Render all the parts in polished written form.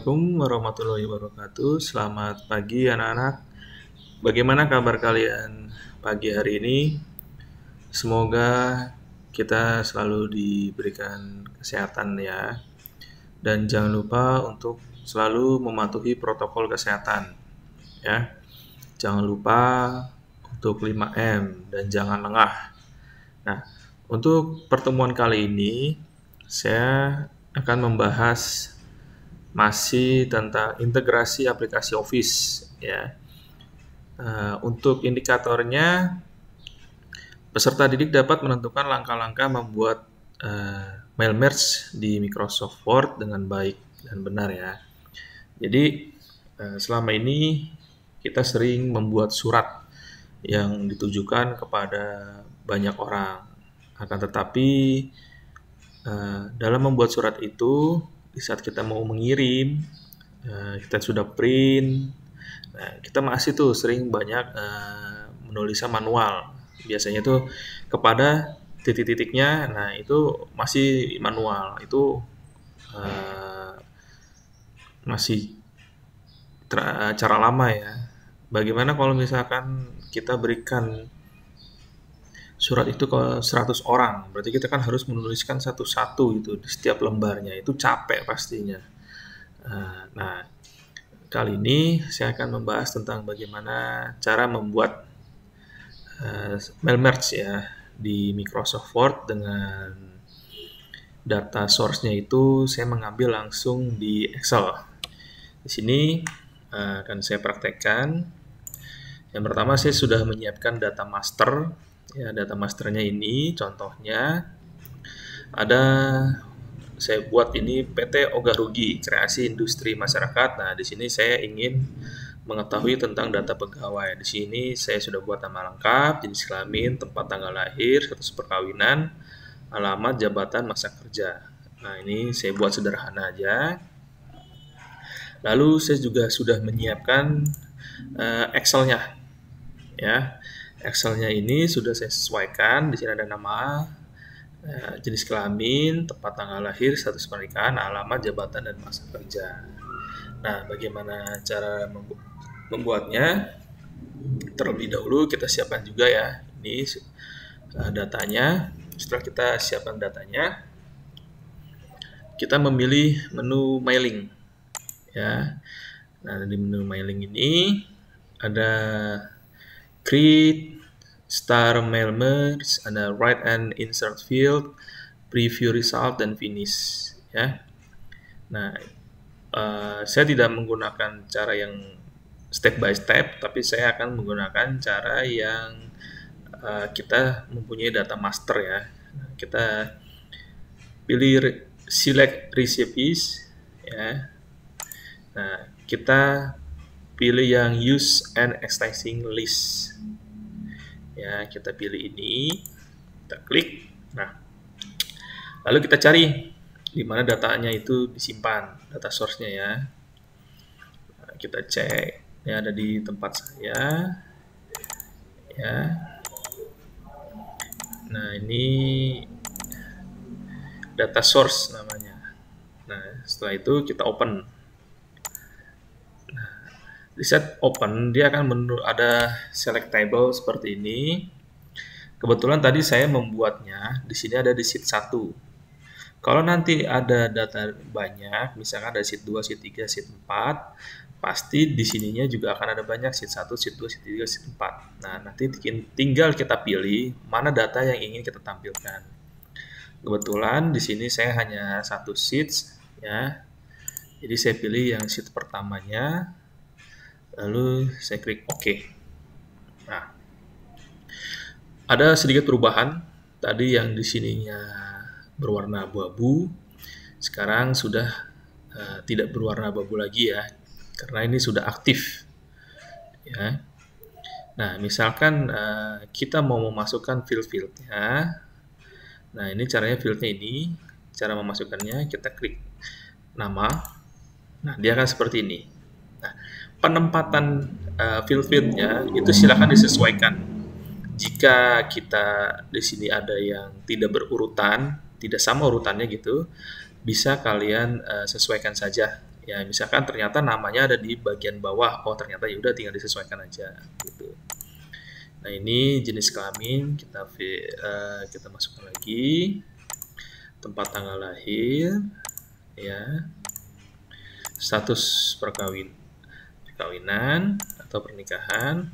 Assalamualaikum warahmatullahi wabarakatuh. Selamat pagi anak-anak. Bagaimana kabar kalian pagi hari ini? Semoga kita selalu diberikan kesehatan ya. Dan jangan lupa untuk selalu mematuhi protokol kesehatan ya. Jangan lupa untuk 5M dan jangan lengah. Nah, untuk pertemuan kali ini saya akan membahas masih tentang integrasi aplikasi Office ya. Untuk indikatornya, peserta didik dapat menentukan langkah-langkah membuat mail merge di Microsoft Word dengan baik dan benar ya. Jadi selama ini kita sering membuat surat yang ditujukan kepada banyak orang. Akan tetapi dalam membuat surat itu, di saat kita mau mengirim, kita sudah print, nah, kita masih tuh sering banyak menulisnya manual. Biasanya tuh kepada titik-titiknya, nah itu masih manual. Itu masih cara lama ya. Bagaimana kalau misalkan kita berikan surat itu ke 100 orang, berarti kita kan harus menuliskan satu-satu itu di setiap lembarnya, itu capek pastinya. Nah, kali ini saya akan membahas tentang bagaimana cara membuat mail merge ya di Microsoft Word dengan data source-nya itu saya mengambil langsung di Excel. Di sini akan saya praktekkan. Yang pertama saya sudah menyiapkan data master. Ya, data masternya ini contohnya ada, saya buat ini PT Oga Rugi, kreasi industri masyarakat. Nah, di sini saya ingin mengetahui tentang data pegawai. Di sini saya sudah buat nama lengkap, jenis kelamin, tempat tanggal lahir, status perkawinan, alamat, jabatan, masa kerja. Nah, ini saya buat sederhana aja. Lalu saya juga sudah menyiapkan Excel-nya. Ya, Excel-nya ini sudah saya sesuaikan. Di sini ada nama, jenis kelamin, tempat tanggal lahir, status pernikahan, alamat, jabatan, dan masa kerja. Nah, bagaimana cara membuatnya? Terlebih dahulu kita siapkan juga ya. Ini datanya. Setelah kita siapkan datanya, kita memilih menu mailing. Ya. Nah, di menu mailing ini ada create, start mail merge, ada write and insert field, preview result, dan finish ya. Nah, saya tidak menggunakan cara yang step by step, tapi saya akan menggunakan cara yang kita mempunyai data master ya. Kita pilih select recipes ya. Nah, kita pilih yang use and extending list. Ya, kita pilih ini, kita klik. Nah, lalu kita cari di mana datanya itu disimpan, data source-nya ya. Nah, kita cek, ini ada di tempat saya. Ya. Nah, ini data source namanya. Nah, setelah itu kita open. Di saat open, dia akan ada select table seperti ini. Kebetulan tadi saya membuatnya, di sini ada di sheet 1. Kalau nanti ada data banyak, misalkan ada sheet 2, sheet 3, sheet 4, pasti di sininya juga akan ada banyak sheet 1, sheet 2, sheet 3, sheet 4. Nah, nanti tinggal kita pilih mana data yang ingin kita tampilkan. Kebetulan di sini saya hanya satu sheet ya. Jadi saya pilih yang sheet pertamanya. Lalu saya klik OK. Nah, ada sedikit perubahan. Tadi yang di sininya berwarna abu-abu, sekarang sudah tidak berwarna abu-abu lagi ya, karena ini sudah aktif. Ya. Nah, misalkan kita mau memasukkan field-fieldnya. Nah, ini caranya fieldnya ini. Cara memasukkannya, kita klik nama. Nah, dia akan seperti ini. Nah, penempatan field-fieldnya itu silakan disesuaikan. Jika kita di sini ada yang tidak berurutan, tidak sama urutannya gitu, bisa kalian sesuaikan saja Ya, misalkan ternyata namanya ada di bagian bawah, oh ternyata ya udah tinggal disesuaikan aja gitu. Nah, ini jenis kelamin, kita masukkan lagi tempat tanggal lahir, ya, status perkawinan atau pernikahan.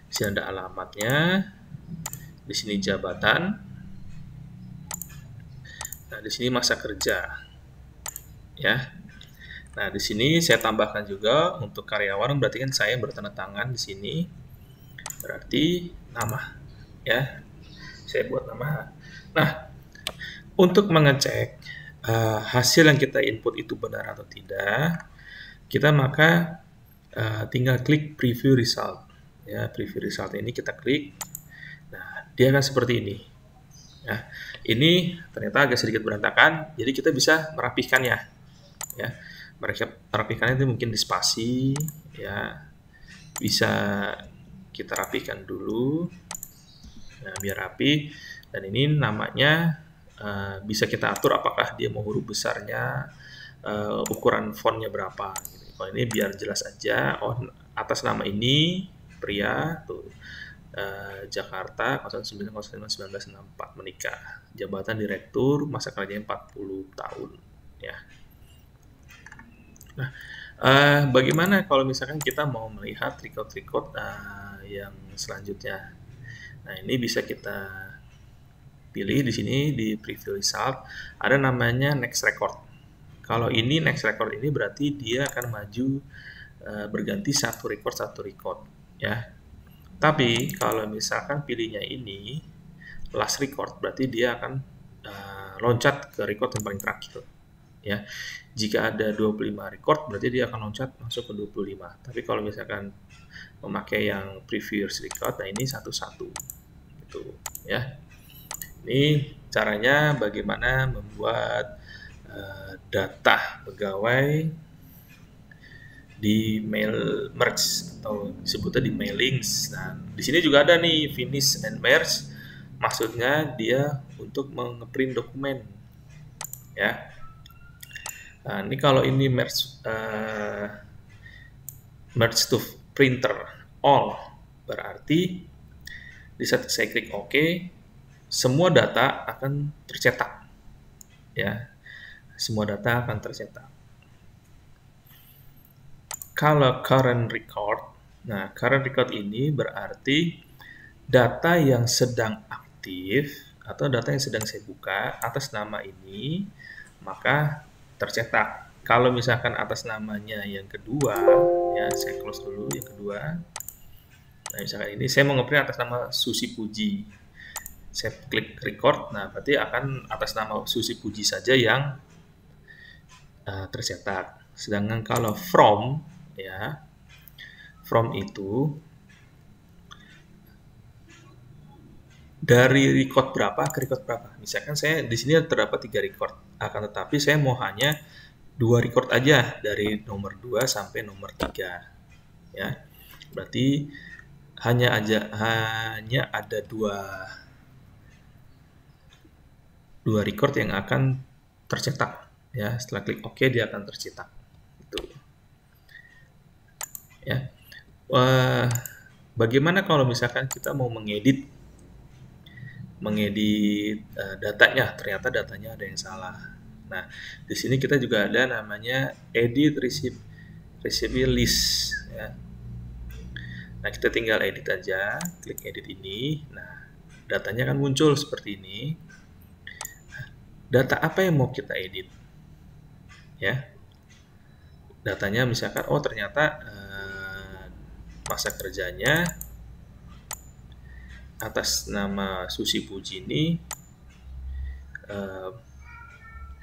Di sini ada alamatnya, di sini jabatan, nah di sini masa kerja, ya. Nah, di sini saya tambahkan juga untuk karyawan, berarti kan saya bertanda tangan di sini, berarti nama, ya. Saya buat nama. Nah, untuk mengecek hasil yang kita input itu benar atau tidak, kita maka tinggal klik preview result. Ya, preview result ini kita klik. Nah, dia akan seperti ini. Ya, ini ternyata agak sedikit berantakan, jadi kita bisa merapikannya. Ya, merapikannya itu mungkin di spasi, ya, bisa kita rapikan dulu. Nah, biar rapi. Dan ini namanya bisa kita atur apakah dia mau huruf besarnya, ukuran fontnya berapa. Gitu. Kalau ini biar jelas aja. Oh, atas nama ini pria tuh Jakarta 09/05/1964 menikah. Jabatan direktur, masa kerjanya 40 tahun. Ya. Nah, bagaimana kalau misalkan kita mau melihat record-record yang selanjutnya? Nah, ini bisa kita pilih di sini di preview result, ada namanya next record. Kalau ini next record ini berarti dia akan maju berganti satu record, ya. Tapi kalau misalkan pilihnya ini last record, berarti dia akan loncat ke record yang paling terakhir, ya. Jika ada 25 record, berarti dia akan loncat masuk ke 25. Tapi kalau misalkan memakai yang previous record, nah ini satu-satu, gitu, ya. Ini caranya bagaimana membuat data pegawai di mail merge atau disebutnya di mailings. Nah, di sini juga ada nih finish and merge. Maksudnya dia untuk ngeprint dokumen, ya. Nah, ini kalau ini merge to printer all, berarti di saat saya klik OK, semua data akan tercetak, ya. Semua data akan tercetak. Kalau current record, nah current record ini berarti data yang sedang aktif atau data yang sedang saya buka atas nama ini, maka tercetak. Kalau misalkan atas namanya yang kedua, ya saya close dulu yang kedua. Nah, misalkan ini saya mau ngeprint atas nama Susi Puji. Saya klik record, nah berarti akan atas nama Susi Puji saja yang tercetak. Sedangkan kalau from, ya, from itu dari record berapa ke record berapa. Misalkan saya di sini terdapat 3 record, akan tetapi saya mau hanya 2 record aja dari nomor 2 sampai nomor 3, ya. Berarti hanya ada dua record yang akan tercetak, ya. Setelah klik OK dia akan tercetak, gitu, ya. Bagaimana kalau misalkan kita mau mengedit datanya, ternyata datanya ada yang salah. Nah, di sini kita juga ada namanya edit receipt list, ya. Nah, kita tinggal edit aja, klik edit ini. Nah, datanya akan muncul seperti ini. Data apa yang mau kita edit, ya? Datanya misalkan, oh ternyata masa kerjanya atas nama Susi Puji ini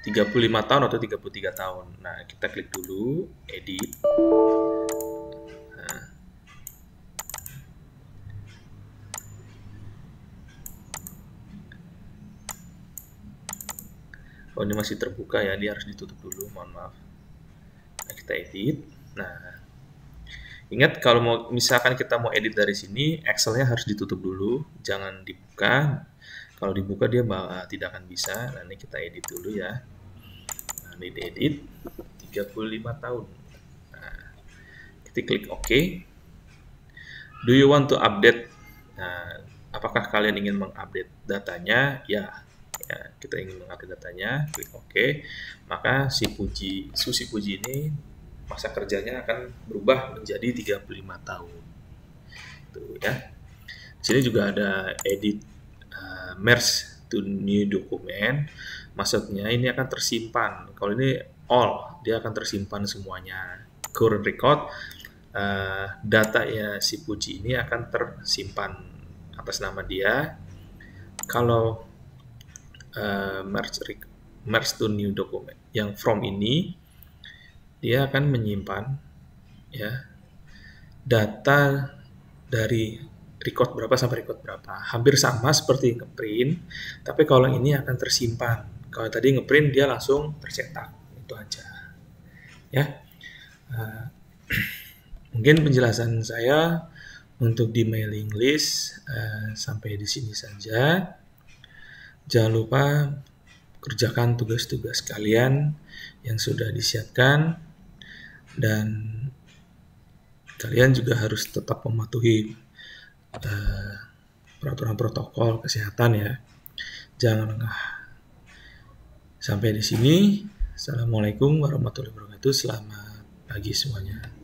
35 tahun atau 33 tahun. Nah, kita klik dulu edit. Nah, oh ini masih terbuka ya, dia harus ditutup dulu, mohon maaf. Nah, kita edit. Nah, ingat kalau mau misalkan kita mau edit dari sini, Excel-nya harus ditutup dulu, jangan dibuka. Kalau dibuka dia tidak akan bisa. Nah, ini kita edit dulu ya. Nah, ini diedit, 35 tahun. Nah, kita klik OK. Do you want to update? Nah, apakah kalian ingin mengupdate datanya? Ya, kita ingin mengupdate datanya, klik OK. Maka Susi Puji ini masa kerjanya akan berubah menjadi 35 tahun. Tuh ya. Di sini juga ada edit merge to new document. Maksudnya ini akan tersimpan. Kalau ini all, dia akan tersimpan semuanya. Current record, data ya si Puji ini akan tersimpan atas nama dia. Kalau merge to new document yang from ini, dia akan menyimpan ya data dari record berapa sampai record berapa. Hampir sama seperti ngeprint, tapi kalau ini akan tersimpan. Kalau tadi ngeprint dia langsung tercetak, itu aja. Ya, mungkin penjelasan saya untuk di mailing list sampai di sini saja. Jangan lupa kerjakan tugas-tugas kalian yang sudah disiapkan, dan kalian juga harus tetap mematuhi peraturan protokol kesehatan ya. Jangan lengah. Sampai di sini. Assalamualaikum warahmatullahi wabarakatuh. Selamat pagi semuanya.